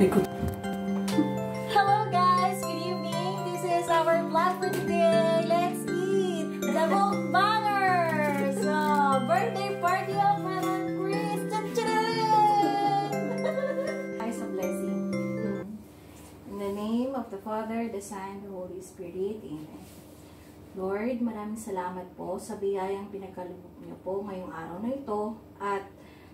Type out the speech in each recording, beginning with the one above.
Hello guys! Good evening! This is our vlog for today. Let's eat the mukbangers! So, birthday party of Madam Chris! Guys, a blessing. In the name of the Father, the Son, the Holy Spirit. Amen. Lord, maraming salamat po sa biyayang pinagkaloob niyo po ngayong araw na ito at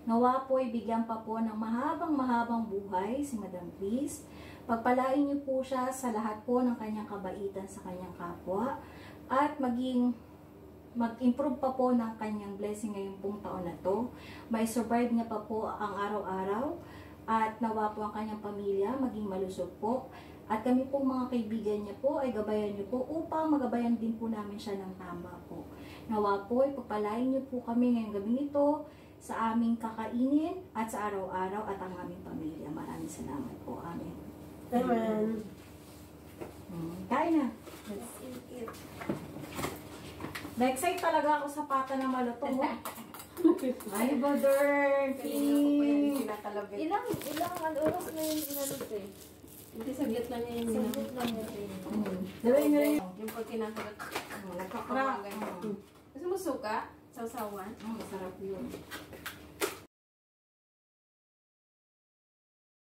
nawa po ibigyan pa po ng mahabang buhay si Madam Chris. Pagpalain niyo po siya sa lahat po ng kanyang kabaitan sa kanyang kapwa at mag-improve pa po ng kanyang blessing ngayong pong taon na to. May survive niya pa po ang araw-araw at nawa po ang kanyang pamilya maging malusog po. At kami po mga kaibigan niya po ay gabayan niyo po upang magabayan din po namin siya ng tama po. Nawa po, ipagpalain niyo po kami ngayong gabi nito sa aming kakainin at sa araw-araw at ang aming pamilya. Maraming salamat po. Amen. Amen. Kain na. Let's eat it. Na-excite talaga ako sa pata na malutong. Ay, brother. Ilang oras na yung inalut eh? Hindi, saglit lang niya yung inalut. Saglit lang niya. Yung pag kinakalat. Nagkakrak. Gusto mo suka? Sausawan? Masarap yun.